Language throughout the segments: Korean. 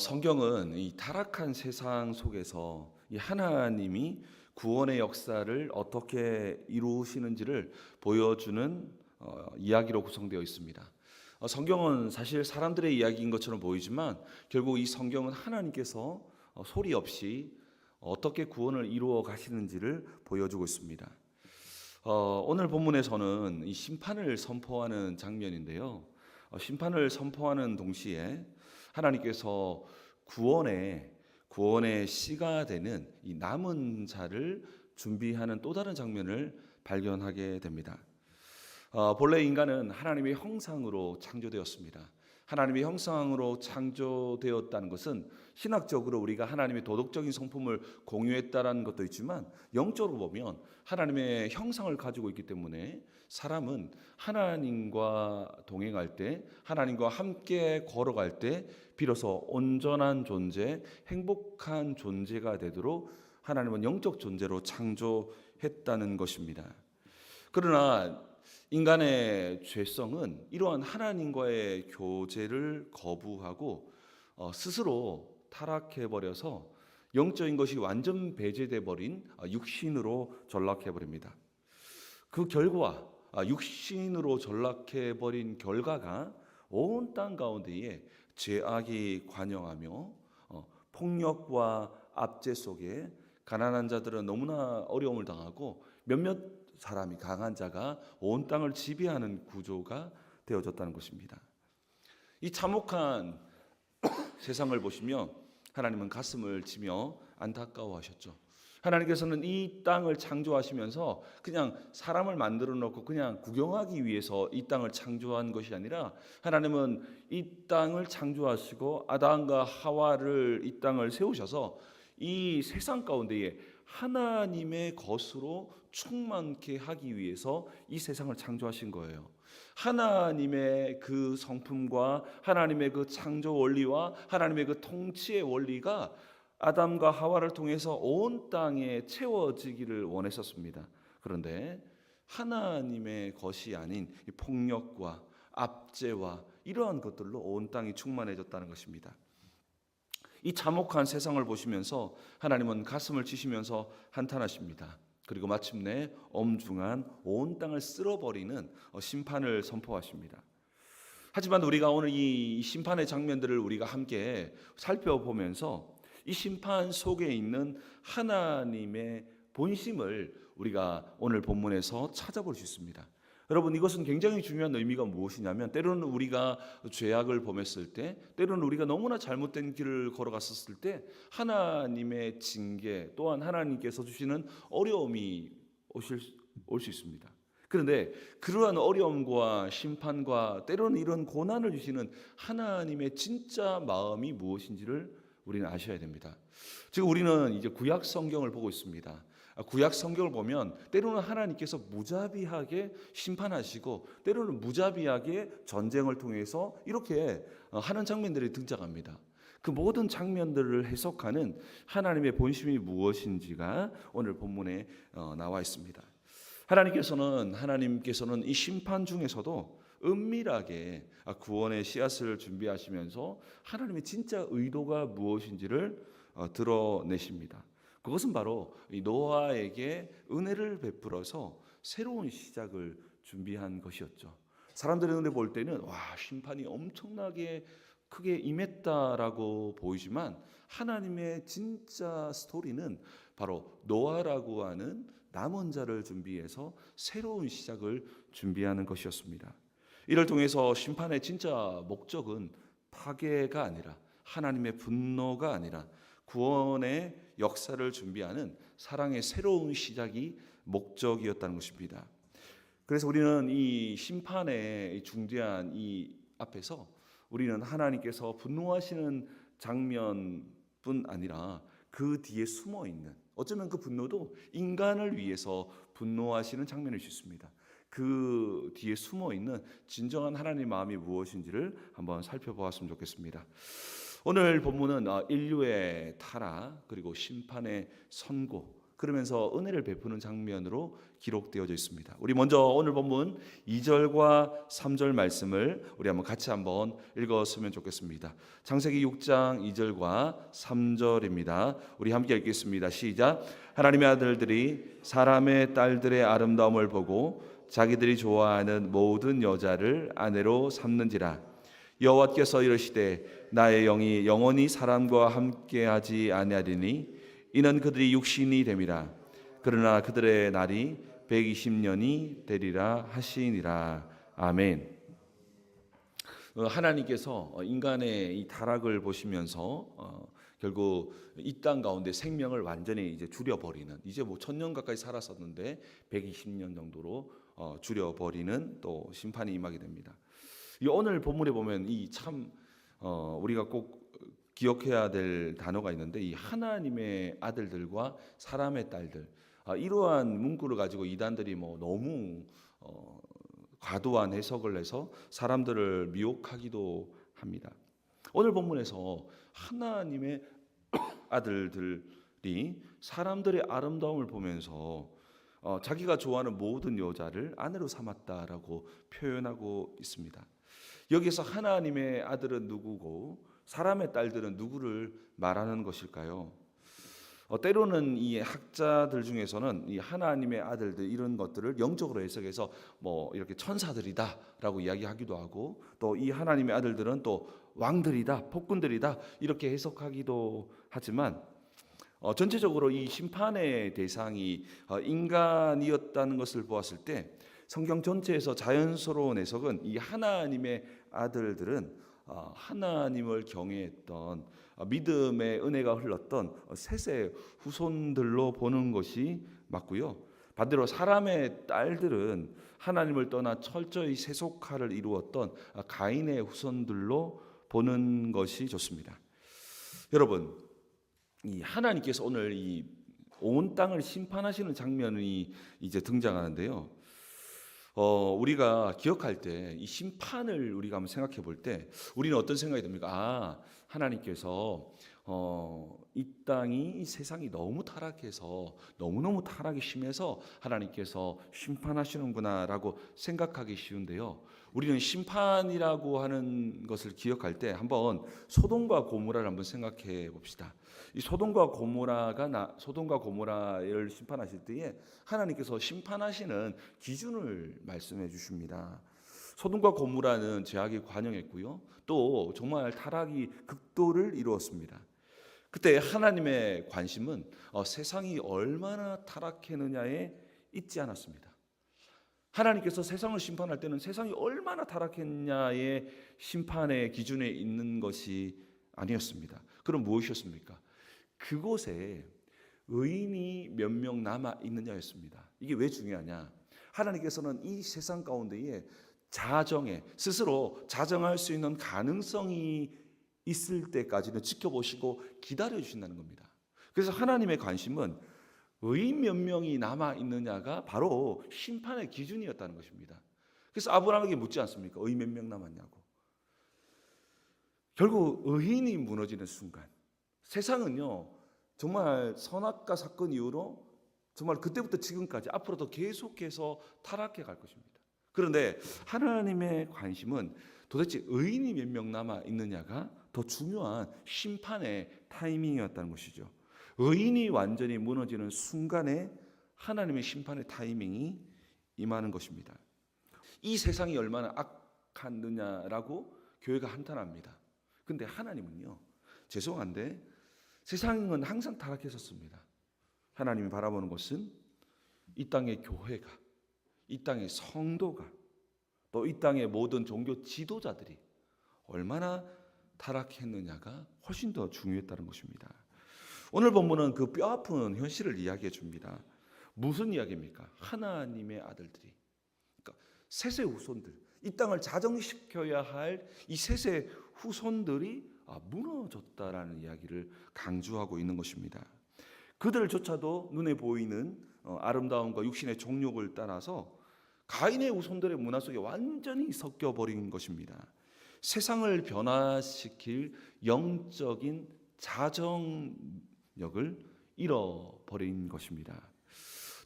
성경은 이 타락한 세상 속에서 이 하나님이 구원의 역사를 어떻게 이루시는지를 보여주는 이야기로 구성되어 있습니다. 성경은 사실 사람들의 이야기인 것처럼 보이지만 결국 이 성경은 하나님께서 소리 없이 어떻게 구원을 이루어 가시는지를 보여주고 있습니다. 오늘 본문에서는 이 심판을 선포하는 장면인데요. 심판을 선포하는 동시에 하나님께서 구원의 씨가 되는 이 남은 자를 준비하는 또 다른 장면을 발견하게 됩니다. 본래 인간은 하나님의 형상으로 창조되었습니다. 하나님의 형상으로 창조되었다는 것은 신학적으로 우리가 하나님의 도덕적인 성품을 공유했다는 것도 있지만 영적으로 보면 하나님의 형상을 가지고 있기 때문에 사람은 하나님과 동행할 때, 하나님과 함께 걸어갈 때 비로소 온전한 존재, 행복한 존재가 되도록 하나님은 영적 존재로 창조했다는 것입니다. 그러나 인간의 죄성은 이러한 하나님과의 교제를 거부하고 스스로 타락해버려서 영적인 것이 완전 배제돼 버린 육신으로 전락해버립니다. 그 결과 육신으로 전락해버린 결과가 온 땅 가운데에 죄악이 관영하며 폭력과 압제 속에 가난한 자들은 너무나 어려움을 당하고 몇몇 사람이 강한 자가 온 땅을 지배하는 구조가 되어졌다는 것입니다. 이 참혹한 세상을 보시며 하나님은 가슴을 치며 안타까워하셨죠. 하나님께서는 이 땅을 창조하시면서 그냥 사람을 만들어 놓고 그냥 구경하기 위해서 이 땅을 창조한 것이 아니라 하나님은 이 땅을 창조하시고 아담과 하와를 이 땅을 세우셔서 이 세상 가운데에 하나님의 것으로 충만케 하기 위해서 이 세상을 창조하신 거예요. 하나님의 그 성품과 하나님의 그 창조 원리와 하나님의 그 통치의 원리가 아담과 하와를 통해서 온 땅에 채워지기를 원했었습니다. 그런데 하나님의 것이 아닌 폭력과 압제와 이러한 것들로 온 땅이 충만해졌다는 것입니다. 이 참혹한 세상을 보시면서 하나님은 가슴을 치시면서 한탄하십니다. 그리고 마침내 엄중한 온 땅을 쓸어버리는 심판을 선포하십니다. 하지만 우리가 오늘 이 심판의 장면들을 우리가 함께 살펴보면서 이 심판 속에 있는 하나님의 본심을 우리가 오늘 본문에서 찾아볼 수 있습니다. 여러분, 이것은 굉장히 중요한 의미가 무엇이냐면 때로는 우리가 죄악을 범했을 때, 때로는 우리가 너무나 잘못된 길을 걸어갔었을 때 하나님의 징계 또한 하나님께서 주시는 어려움이 올 수 있습니다. 그런데 그러한 어려움과 심판과 때로는 이런 고난을 주시는 하나님의 진짜 마음이 무엇인지를 우리는 아셔야 됩니다. 지금 우리는 이제 구약 성경을 보고 있습니다. 구약 성경을 보면 때로는 하나님께서 무자비하게 심판하시고 때로는 무자비하게 전쟁을 통해서 이렇게 하는 장면들이 등장합니다. 그 모든 장면들을 해석하는 하나님의 본심이 무엇인지가 오늘 본문에 나와 있습니다. 하나님께서는 이 심판 중에서도 은밀하게 구원의 씨앗을 준비하시면서 하나님의 진짜 의도가 무엇인지를 드러내십니다. 그것은 바로 노아에게 은혜를 베풀어서 새로운 시작을 준비한 것이었죠. 사람들의 눈에 볼 때는 심판이 엄청나게 크게 임했다라고 보이지만 하나님의 진짜 스토리는 바로 노아라고 하는 남은 자를 준비해서 새로운 시작을 준비하는 것이었습니다. 이를 통해서 심판의 진짜 목적은 파괴가 아니라 하나님의 분노가 아니라 구원의 역사를 준비하는 사랑의 새로운 시작이 목적이었다는 것입니다. 그래서 우리는 이 심판의 중대한 이 앞에서 우리는 하나님께서 분노하시는 장면뿐 아니라 그 뒤에 숨어 있는, 어쩌면 그 분노도 인간을 위해서 분노하시는 장면일 수 있습니다. 그 뒤에 숨어 있는 진정한 하나님의 마음이 무엇인지를 한번 살펴보았으면 좋겠습니다. 오늘 본문은 인류의 타락 그리고 심판의 선고 그러면서 은혜를 베푸는 장면으로 기록되어져 있습니다. 우리 먼저 오늘 본문 2절과 3절 말씀을 우리 같이 한번 읽었으면 좋겠습니다. 창세기 6장 2절과 3절입니다. 우리 함께 읽겠습니다. 시작. 하나님의 아들들이 사람의 딸들의 아름다움을 보고 자기들이 좋아하는 모든 여자를 아내로 삼는지라. 여호와께서 이르시되 나의 영이 영원히 사람과 함께하지 아니하리니 이는 그들이 육신이 됨이라. 그러나 그들의 날이 120년이 되리라 하시니라. 아멘. 하나님께서 인간의 이 타락을 보시면서 결국 이 땅 가운데 생명을 완전히 이제 줄여버리는, 이제 뭐 1000년 가까이 살았었는데 120년 정도로 줄여버리는 또 심판이 임하게 됩니다. 이 오늘 본문에 보면 이 참 우리가 꼭 기억해야 될 단어가 있는데, 이 하나님의 아들들과 사람의 딸들, 이러한 문구를 가지고 이단들이 뭐 너무 과도한 해석을 해서 사람들을 미혹하기도 합니다. 오늘 본문에서 하나님의 아들들이 사람들의 아름다움을 보면서 자기가 좋아하는 모든 여자를 아내로 삼았다라고 표현하고 있습니다. 여기서 하나님의 아들은 누구고 사람의 딸들은 누구를 말하는 것일까요? 때로는 이 학자들 중에서는 이 하나님의 아들들 이런 것들을 영적으로 해석해서 뭐 이렇게 천사들이다라고 이야기하기도 하고, 또 이 하나님의 아들들은 또 왕들이다, 폭군들이다 이렇게 해석하기도 하지만, 전체적으로 이 심판의 대상이 인간이었다는 것을 보았을 때 성경 전체에서 자연스러운 해석은 이 하나님의 아들들은 하나님을 경외했던 믿음의 은혜가 흘렀던 셋의 후손들로 보는 것이 맞고요. 반대로 사람의 딸들은 하나님을 떠나 철저히 세속화를 이루었던 가인의 후손들로 보는 것이 좋습니다. 여러분, 이 하나님께서 오늘 이 온 땅을 심판하시는 장면이 이제 등장하는데요. 우리가 기억할 때 이 심판을 우리가 한번 생각해 볼 때 우리는 어떤 생각이 듭니까? 하나님께서 이 땅이, 이 세상이 너무 타락해서, 너무너무 타락이 심해서 하나님께서 심판하시는구나라고 생각하기 쉬운데요. 우리는 심판이라고 하는 것을 기억할 때 한번 소돔과 고모라를 한번 생각해 봅시다. 이 소돔과 고모라를 심판하실 때에 하나님께서 심판하시는 기준을 말씀해 주십니다. 소돔과 고모라는 죄악이 관영했고요, 또 정말 타락이 극도를 이루었습니다. 그때 하나님의 관심은 세상이 얼마나 타락했느냐에 있지 않았습니다. 하나님께서 세상을 심판할 때는 세상이 얼마나 타락했냐의 심판의 기준에 있는 것이 아니었습니다. 그럼 무엇이었습니까? 그곳에 의인이 몇 명 남아 있느냐였습니다. 이게 왜 중요하냐? 하나님께서는 이 세상 가운데에 스스로 자정할 수 있는 가능성이 있을 때까지는 지켜보시고 기다려 주신다는 겁니다. 그래서 하나님의 관심은 의인 몇 명이 남아 있느냐가 바로 심판의 기준이었다는 것입니다. 그래서 아브라함에게 묻지 않습니까? 의인 몇 명 남았냐고. 결국 의인이 무너지는 순간, 세상은요 정말 선악과 사건 이후로 정말 그때부터 지금까지 앞으로도 계속해서 타락해 갈 것입니다. 그런데 하나님의 관심은 도대체 의인이 몇 명 남아 있느냐가 더 중요한 심판의 타이밍이었다는 것이죠. 의인이 완전히 무너지는 순간에 하나님의 심판의 타이밍이 임하는 것입니다. 이 세상이 얼마나 악하느냐라고 교회가 한탄합니다. 근데 하나님은요, 죄송한데 세상은 항상 타락했었습니다. 하나님이 바라보는 것은 이 땅의 교회가, 이 땅의 성도가, 또 이 땅의 모든 종교 지도자들이 얼마나 타락했느냐가 훨씬 더 중요했다는 것입니다. 오늘 본문은 그 뼈아픈 현실을 이야기해 줍니다. 무슨 이야기입니까? 하나님의 아들들이, 그러니까 셋의 후손들, 이 땅을 자정시켜야 할 이 셋의 후손들이 무너졌다라는 이야기를 강조하고 있는 것입니다. 그들조차도 눈에 보이는 아름다움과 육신의 정욕을 따라서 가인의 후손들의 문화 속에 완전히 섞여버린 것입니다. 세상을 변화시킬 영적인 자정력을 잃어버린 것입니다.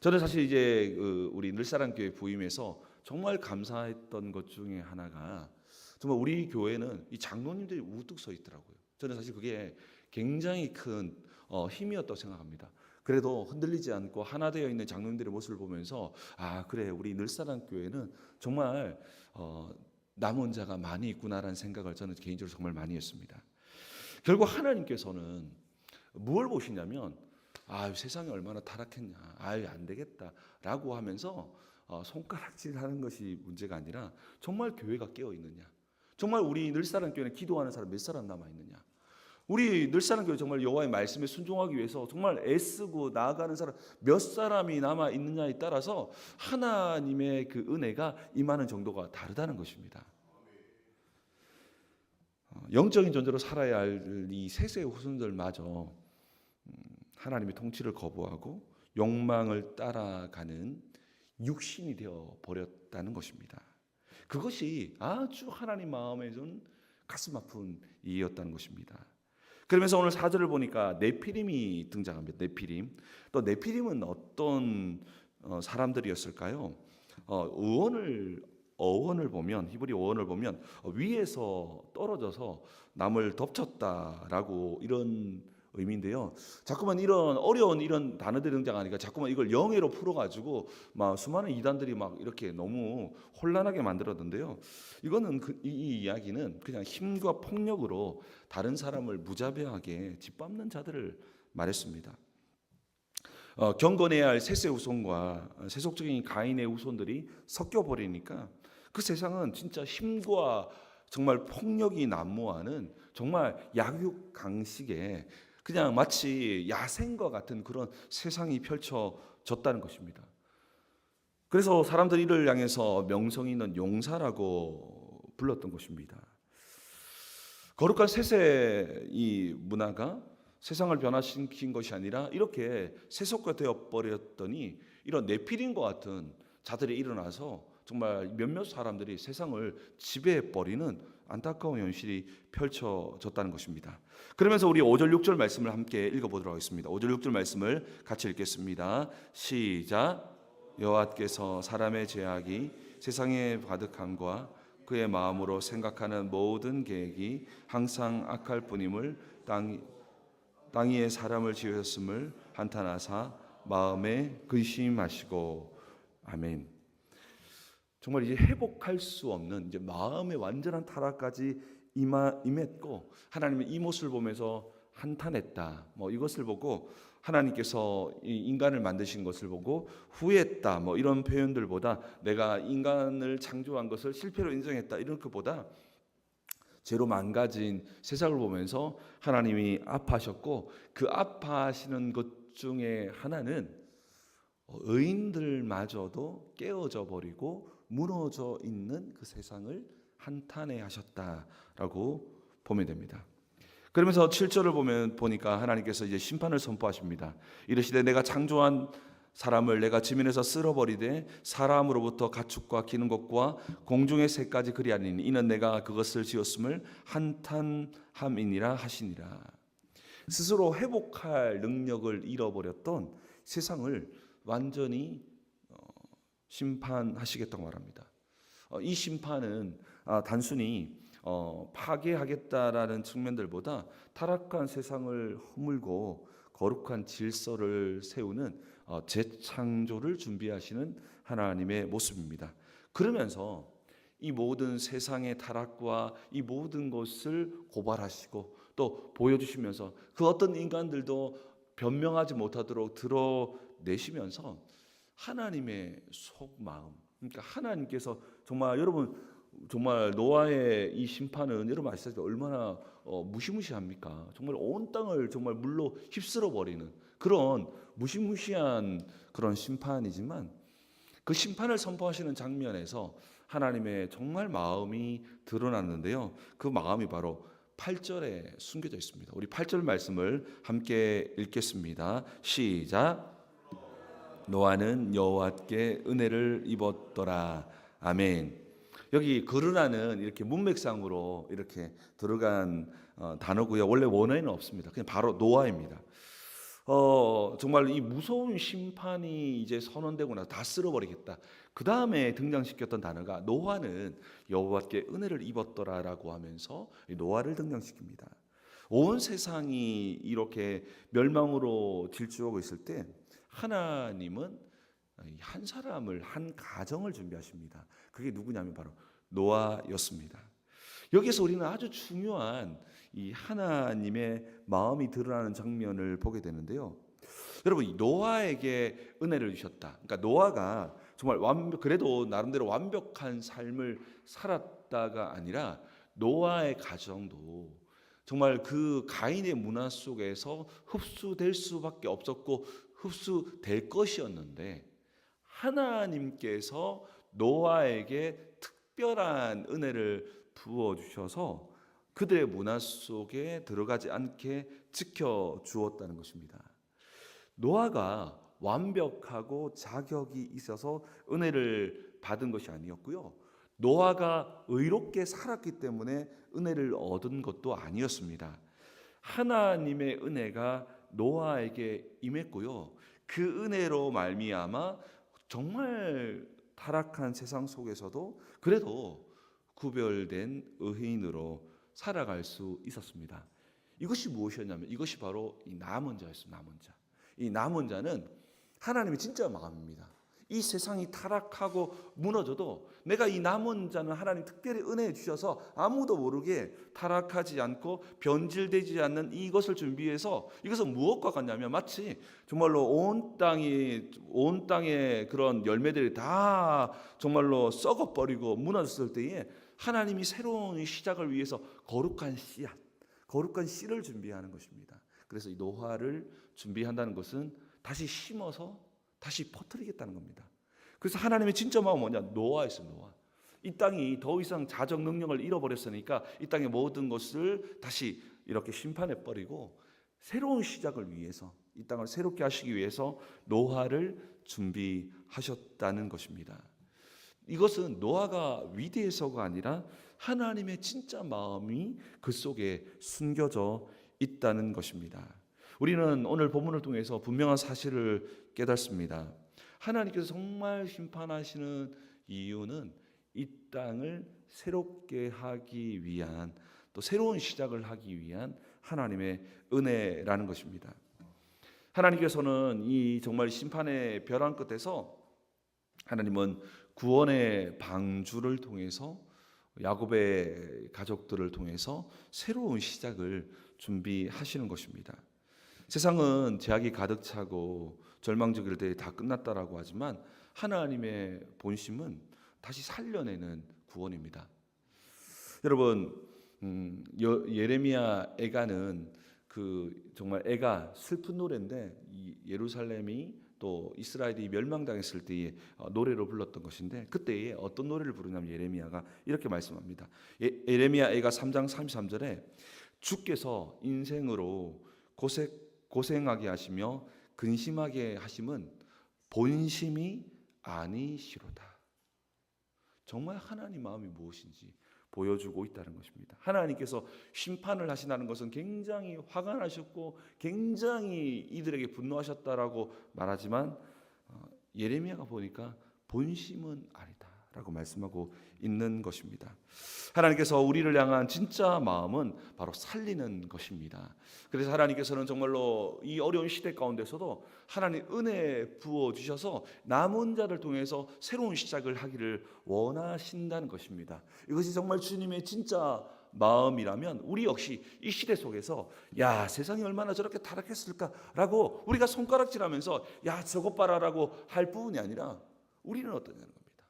저는 사실 이제 우리 늘사랑교회 부임해서 정말 감사했던 것 중에 하나가 정말 우리 교회는 이 장로님들이 우뚝 서 있더라고요. 저는 사실 그게 굉장히 큰 힘이었다고 생각합니다. 그래도 흔들리지 않고 하나 되어 있는 장로님들의 모습을 보면서 아 그래 우리 늘사랑교회는 정말 남은 자가 많이 있구나라는 생각을 저는 개인적으로 정말 많이 했습니다. 결국 하나님께서는 무엇을 보시냐면 아 세상이 얼마나 타락했냐, 아유 안 되겠다라고 하면서 손가락질하는 것이 문제가 아니라 정말 교회가 깨어 있느냐, 정말 우리 늘사랑교회는 기도하는 사람 몇 사람 남아 있느냐, 우리 늘사랑교회 정말 여호와의 말씀에 순종하기 위해서 정말 애쓰고 나아가는 사람 몇 사람이 남아 있느냐에 따라서 하나님의 그 은혜가 임하는 정도가 다르다는 것입니다. 영적인 존재로 살아야 할 이 세세의 후손들마저 하나님의 통치를 거부하고 욕망을 따라가는 육신이 되어 버렸다는 것입니다. 그것이 아주 하나님 마음에 좀 가슴 아픈 일이었다는 것입니다. 그러면서 오늘 4절을 보니까 네피림이 등장합니다. 네피림. 또 네피림은 어떤 사람들이었을까요? 어원을 보면 히브리 어원을 보면 위에서 떨어져서 남을 덮쳤다라고 이런 의미인데요. 자꾸만 이런 어려운 이런 단어들이 등장하니까 자꾸만 이걸 영예로 풀어가지고 막 수많은 이단들이 막 이렇게 너무 혼란하게 만들었는데요. 이거는 이 이야기는 그냥 힘과 폭력으로 다른 사람을 무자비하게 짓밟는 자들을 말했습니다. 경건해야 할 셋의 후손과 세속적인 가인의 후손들이 섞여 버리니까 그 세상은 진짜 힘과 정말 폭력이 난무하는 정말 약육강식의 그냥 마치 야생과 같은 그런 세상이 펼쳐졌다는 것입니다. 그래서 사람들이 이를 향해서 명성 있는 용사라고 불렀던 것입니다. 거룩한 셋의 이 문화가 세상을 변화시킨 것이 아니라 이렇게 세속화되어 버렸더니 이런 네피림과 같은 자들이 일어나서 정말 몇몇 사람들이 세상을 지배해 버리는 안타까운 현실이 펼쳐졌다는 것입니다. 그러면서 우리 5절 6절 말씀을 함께 읽어보도록 하겠습니다. 5절 6절 말씀을 같이 읽겠습니다. 시작. 여호와께서 사람의 죄악이 세상에 가득함과 그의 마음으로 생각하는 모든 계획이 항상 악할 뿐임을 땅 위에 사람을 지으셨음을 한탄하사 마음에 근심하시고. 아멘. 정말 이제 회복할 수 없는 이제 마음의 완전한 타락까지 임했고 하나님은 이 모습을 보면서 한탄했다. 이것을 보고 하나님께서 이 인간을 만드신 것을 보고 후회했다. 이런 표현들보다 내가 인간을 창조한 것을 실패로 인정했다. 이런 것보다 죄로 망가진 세상을 보면서 하나님이 아파하셨고 그 아파하시는 것 중에 하나는 의인들마저도 깨어져 버리고 무너져 있는 그 세상을 한탄해 하셨다라고 보면 됩니다. 그러면서 7절을 보니까 하나님께서 이제 심판을 선포하십니다. 이르시되 내가 창조한 사람을 내가 지면에서 쓸어버리되 사람으로부터 가축과 기는 것과 공중의 새까지 그리하리니 이는 내가 그것을 지었음을 한탄함이니라 하시니라. 스스로 회복할 능력을 잃어버렸던 세상을 완전히 심판하시겠다고 말합니다. 이 심판은 단순히 파괴하겠다라는 측면들보다 타락한 세상을 허물고 거룩한 질서를 세우는 재창조를 준비하시는 하나님의 모습입니다. 그러면서 이 모든 세상의 타락과 이 모든 것을 고발하시고 또 보여주시면서 그 어떤 인간들도 변명하지 못하도록 드러내시면서 하나님의 속마음, 그러니까 하나님께서 정말 여러분 정말 노아의 이 심판은 여러분 아시다시피 얼마나 무시무시합니까? 정말 온 땅을 정말 물로 휩쓸어 버리는 그런 무시무시한 그런 심판이지만 그 심판을 선포하시는 장면에서 하나님의 정말 마음이 드러났는데요. 그 마음이 바로 8절에 숨겨져 있습니다. 우리 8절 말씀을 함께 읽겠습니다. 시작. 노아는 여호와께 은혜를 입었더라. 아멘. 여기 그러나는 이렇게 문맥상으로 이렇게 들어간 단어고요. 원래 원어에는 없습니다. 그냥 바로 노아입니다. 정말 이 무서운 심판이 이제 선언되고 나서 다 쓸어버리겠다. 그 다음에 등장시켰던 단어가 노아는 여호와께 은혜를 입었더라라고 하면서 노아를 등장시킵니다. 온 세상이 이렇게 멸망으로 질주하고 있을 때 하나님은 한 사람을, 한 가정을 준비하십니다. 그게 누구냐면 바로 노아였습니다. 여기서 우리는 아주 중요한 이 하나님의 마음이 드러나는 장면을 보게 되는데요. 여러분, 이 노아에게 은혜를 주셨다. 그러니까 노아가 정말 그래도 나름대로 완벽한 삶을 살았다가 아니라 노아의 가정도 정말 그 가인의 문화 속에서 흡수될 수밖에 없었고 흡수될 것이었는데 하나님께서 노아에게 특별한 은혜를 부어주셔서 그들의 문화 속에 들어가지 않게 지켜주었다는 것입니다. 노아가 완벽하고 자격이 있어서 은혜를 받은 것이 아니었고요. 노아가 의롭게 살았기 때문에 은혜를 얻은 것도 아니었습니다. 하나님의 은혜가 노아에게 임했고요. 그 은혜로 말미암아 정말 타락한 세상 속에서도 그래도 구별된 의인으로 살아갈 수 있었습니다. 이것이 무엇이었냐면 이것이 바로 이 남은 자였습니다. 남은 자. 이 남은 자는 하나님의 진짜 마음입니다. 이 세상이 타락하고 무너져도 내가 이 남은 자는 하나님 특별히 은혜해 주셔서 아무도 모르게 타락하지 않고 변질되지 않는 이것을 준비해서 이것은 무엇과 같냐면 마치 정말로 온 땅의 그런 열매들이 다 정말로 썩어버리고 무너졌을 때에 하나님이 새로운 시작을 위해서 거룩한 씨앗, 거룩한 씨를 준비하는 것입니다. 그래서 이 노화를 준비한다는 것은 다시 심어서 다시 퍼뜨리겠다는 겁니다. 그래서 하나님의 진짜 마음은 뭐냐? 노아였어요. 노아. 이 땅이 더 이상 자정 능력을 잃어버렸으니까 이 땅의 모든 것을 다시 이렇게 심판해 버리고 새로운 시작을 위해서 이 땅을 새롭게 하시기 위해서 노아를 준비하셨다는 것입니다. 이것은 노아가 위대해서가 아니라 하나님의 진짜 마음이 그 속에 숨겨져 있다는 것입니다. 우리는 오늘 본문을 통해서 분명한 사실을 깨닫습니다. 하나님께서 정말 심판하시는 이유는 이 땅을 새롭게 하기 위한 또 새로운 시작을 하기 위한 하나님의 은혜라는 것입니다. 하나님께서는 이 정말 심판의 벼랑 끝에서 하나님은 구원의 방주를 통해서 야곱의 가족들을 통해서 새로운 시작을 준비하시는 것입니다. 세상은 제약이 가득 차고 절망적일 때 다 끝났다라고 하지만 하나님의 본심은 다시 살려내는 구원입니다. 여러분, 예레미야 애가는 그 정말 애가 슬픈 노래인데 이 예루살렘이 또 이스라엘이 멸망당했을 때에 노래로 불렀던 것인데 그때에 어떤 노래를 부르냐면 예레미야가 이렇게 말씀합니다. 예레미야 애가 3장 33절에 주께서 인생으로 고생하게 하시며 근심하게 하심은 본심이 아니시로다. 정말 하나님 마음이 무엇인지 보여주고 있다는 것입니다. 하나님께서 심판을 하신다는 것은 굉장히 화가 나셨고 굉장히 이들에게 분노하셨다라고 말하지만 예레미야가 보니까 본심은 아니다라고 말씀하고 있는 것입니다. 하나님께서 우리를 향한 진짜 마음은 바로 살리는 것입니다. 그래서 하나님께서는 정말로 이 어려운 시대 가운데서도 하나님 은혜 부어주셔서 남은 자를 통해서 새로운 시작을 하기를 원하신다는 것입니다. 이것이 정말 주님의 진짜 마음이라면 우리 역시 이 시대 속에서 야 세상이 얼마나 저렇게 타락했을까라고 우리가 손가락질하면서 야 저것 봐라라고 할 부분이 아니라 우리는 어떠냐는 겁니다.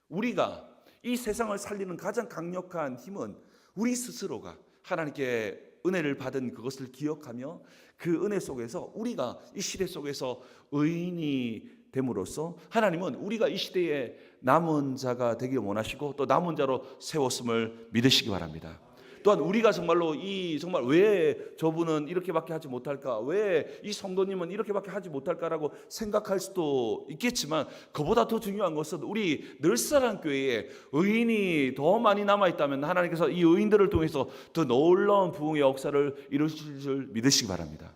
우리가 이 세상을 살리는 가장 강력한 힘은 우리 스스로가 하나님께 은혜를 받은 그것을 기억하며 그 은혜 속에서 우리가 이 시대 속에서 의인이 됨으로써 하나님은 우리가 이 시대에 남은 자가 되길 원하시고 또 남은 자로 세웠음을 믿으시기 바랍니다. 또한 우리가 정말로 정말 왜 저분은 이렇게밖에 하지 못할까, 왜 이 성도님은 이렇게밖에 하지 못할까라고 생각할 수도 있겠지만 그보다 더 중요한 것은 우리 늘사랑교회에 의인이 더 많이 남아있다면 하나님께서 이 의인들을 통해서 더 놀라운 부흥의 역사를 이루실 줄 믿으시기 바랍니다.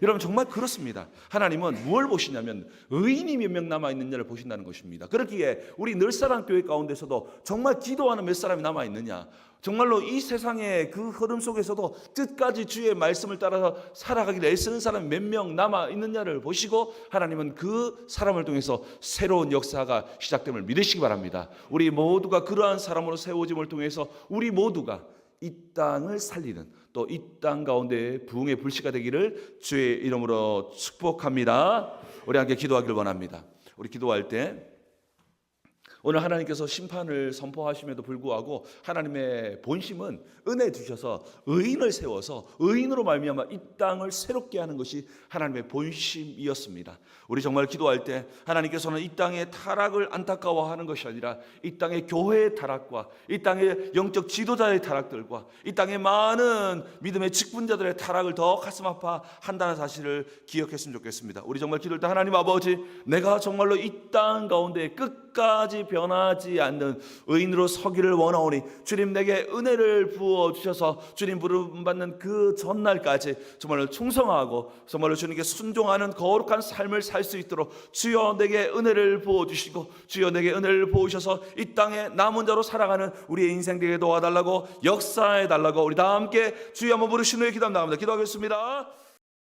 여러분 정말 그렇습니다. 하나님은 무엇을 보시냐면 의인이 몇 명 남아있느냐를 보신다는 것입니다. 그렇기에 우리 늘사랑교회 가운데서도 정말 기도하는 몇 사람이 남아있느냐, 정말로 이 세상의 그 흐름 속에서도 끝까지 주의 말씀을 따라서 살아가기를 애쓰는 사람이 몇 명 남아있느냐를 보시고 하나님은 그 사람을 통해서 새로운 역사가 시작됨을 믿으시기 바랍니다. 우리 모두가 그러한 사람으로 세워짐을 통해서 우리 모두가 이 땅을 살리는, 또 이 땅 가운데 부흥의 불씨가 되기를 주의 이름으로 축복합니다. 우리 함께 기도하기를 원합니다. 우리 기도할 때 오늘 하나님께서 심판을 선포하심에도 불구하고 하나님의 본심은 은혜 주셔서 의인을 세워서 의인으로 말미암아 이 땅을 새롭게 하는 것이 하나님의 본심이었습니다. 우리 정말 기도할 때 하나님께서는 이 땅의 타락을 안타까워하는 것이 아니라 이 땅의 교회의 타락과 이 땅의 영적 지도자의 타락들과 이 땅의 많은 믿음의 직분자들의 타락을 더 가슴 아파한다는 사실을 기억했으면 좋겠습니다. 우리 정말 기도할 때 하나님 아버지, 내가 정말로 이 땅 가운데 끝까지 변하지 않는 의인으로 서기를 원하오니 주님 내게 은혜를 부어주셔서 주님 부름받는 그 전날까지 정말로 충성하고 정말로 주님께 순종하는 거룩한 삶을 살 수 있도록 주여 내게 은혜를 부어주시고 주여 내게 은혜를 부으셔서 이 땅에 남은 자로 살아가는 우리의 인생 되게 도와달라고 역사해달라고 우리 다 함께 주여 한번 부르신 후에 기도합니다. 기도하겠습니다.